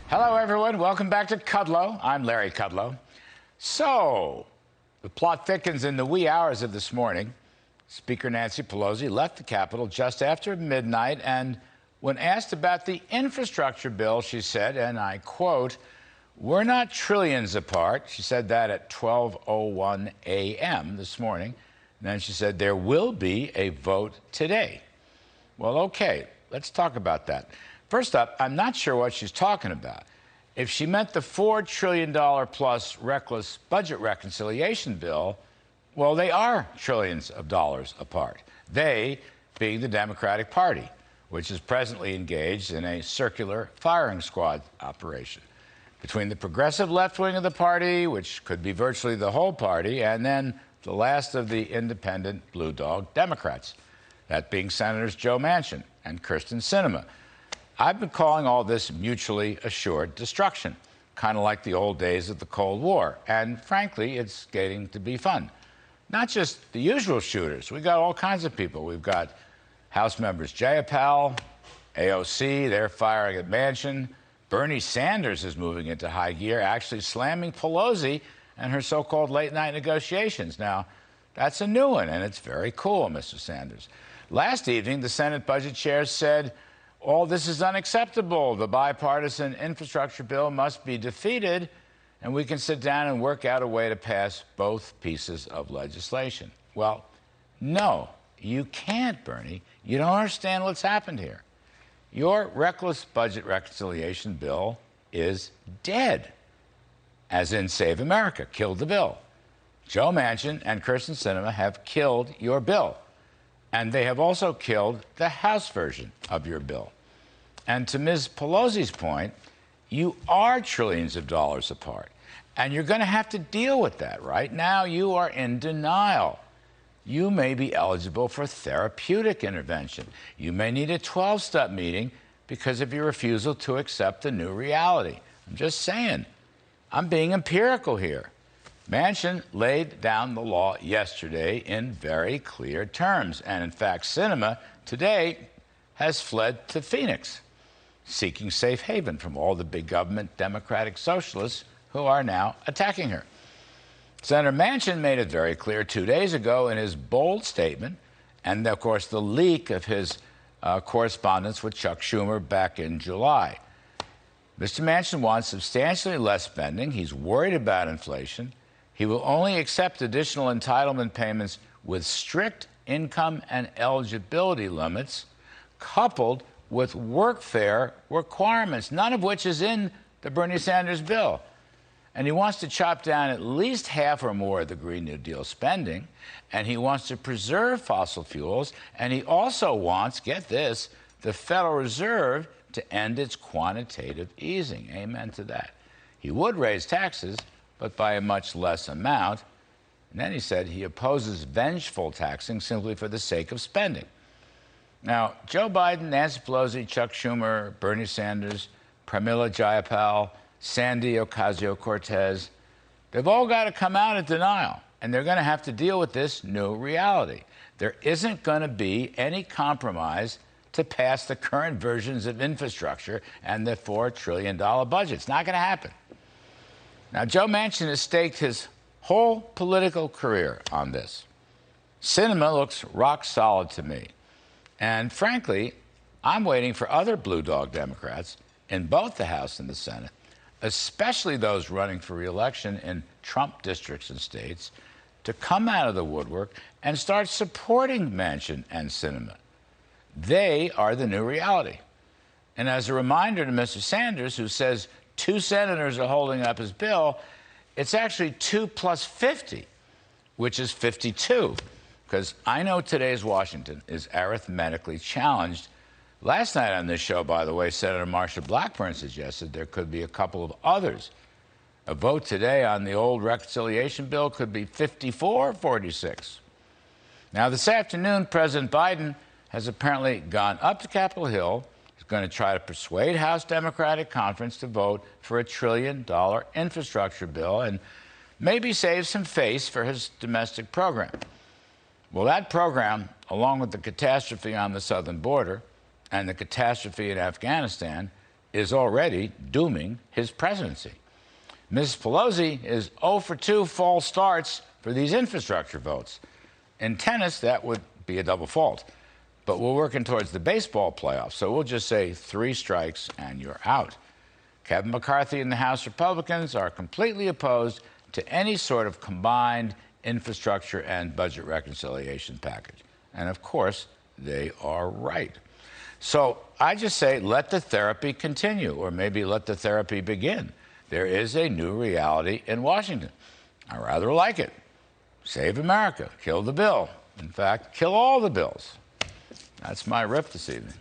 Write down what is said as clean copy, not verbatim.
Hello, everyone. Welcome back to Kudlow. I'm Larry Kudlow. So, the plot thickens in the wee hours of this morning. Speaker Nancy Pelosi left the Capitol just after midnight, and when asked about the infrastructure bill, she said, and I quote, "We're not trillions apart." She said that at 12:01 a.m. this morning. And then she said, "There will be a vote today." Well, okay, let's talk about that. First up, I'm not sure what she's talking about. If she meant the $4 trillion plus reckless budget reconciliation bill, well, they are trillions of dollars apart. They being the Democratic Party, which is presently engaged in a circular firing squad operation between the progressive left wing of the party, which could be virtually the whole party, and then the last of the independent blue dog Democrats, that being Senators Joe Manchin and Kyrsten Sinema. I've been calling all this mutually assured destruction, kind of like the old days of the Cold War. And frankly, it's getting to be fun. Not just the usual shooters. We've got all kinds of people. We've got House members Jayapal, AOC, they're firing at Manchin. Bernie Sanders is moving into high gear, actually slamming Pelosi and her so-called late-night negotiations. Now, that's a new one, and it's very cool, Mr. Sanders. Last evening, the Senate budget chair said, "All this is unacceptable. The bipartisan infrastructure bill must be defeated, and we can sit down and work out a way to pass both pieces of legislation." Well, no, you can't, Bernie. You don't understand what's happened here. Your reckless budget reconciliation bill is dead, as in Save America, killed the bill. Joe Manchin and Kyrsten Sinema have killed your bill, and they have also killed the House version of your bill. And to Ms. Pelosi's point, you are trillions of dollars apart, and you're going to have to deal with that. Right now, you are in denial. You may be eligible for therapeutic intervention. You may need a 12-step meeting because of your refusal to accept the new reality. I'm just saying. I'm being empirical here. Manchin laid down the law yesterday in very clear terms. And in fact, Sinema today has fled to Phoenix, seeking safe haven from all the big government Democratic socialists who are now attacking her. Senator Manchin made it very clear 2 days ago in his bold statement, and of course the leak of his correspondence with Chuck Schumer back in July. Mr. Manchin wants substantially less spending. He's worried about inflation. He will only accept additional entitlement payments with strict income and eligibility limits, coupled with workfare requirements, none of which is in the Bernie Sanders bill. And he wants to chop down at least half or more of the Green New Deal spending, and he wants to preserve fossil fuels, and he also wants, get this, the Federal Reserve to end its quantitative easing. Amen to that. He would raise taxes, but by a much less amount. And then he said he opposes vengeful taxing simply for the sake of spending. Now, Joe Biden, Nancy Pelosi, Chuck Schumer, Bernie Sanders, Pramila Jayapal, Sandy Ocasio-Cortez, they've all got to come out of denial, and they're going to have to deal with this new reality. There isn't going to be any compromise to pass the current versions of infrastructure and the $4 trillion budget. It's not going to happen. Now, Joe Manchin has staked his whole political career on this. Sinema looks rock solid to me. And frankly, I'm waiting for other blue dog Democrats in both the House and the Senate, especially those running for re-election in Trump districts and states, to come out of the woodwork and start supporting Manchin and Sinema. They are the new reality. And as a reminder to Mr. Sanders, who says 2 senators are holding up his bill, it's actually 2 plus 50, which is 52. Because I know today's Washington is arithmetically challenged. Last night on this show, by the way, Senator Marsha Blackburn suggested there could be a couple of others. A vote today on the old reconciliation bill could be 54-46. Now, this afternoon, President Biden has apparently gone up to Capitol Hill. He's going to try to persuade House Democratic Conference to vote for a $1 trillion infrastructure bill and maybe save some face for his domestic program. Well, that program, along with the catastrophe on the southern border and the catastrophe in Afghanistan, is already dooming his presidency. Ms. Pelosi is 0 for 2 false starts for these infrastructure votes. In tennis, that would be a double fault. But we're working towards the baseball playoffs, so we'll just say 3 strikes and you're out. Kevin McCarthy and the House Republicans are completely opposed to any sort of combined infrastructure and budget reconciliation package. And of course, they are right. So I just say let the therapy continue, or maybe let the therapy begin. There is a new reality in Washington. I rather like it. Save America. Kill the bill. In fact, kill all the bills. That's my rip this evening.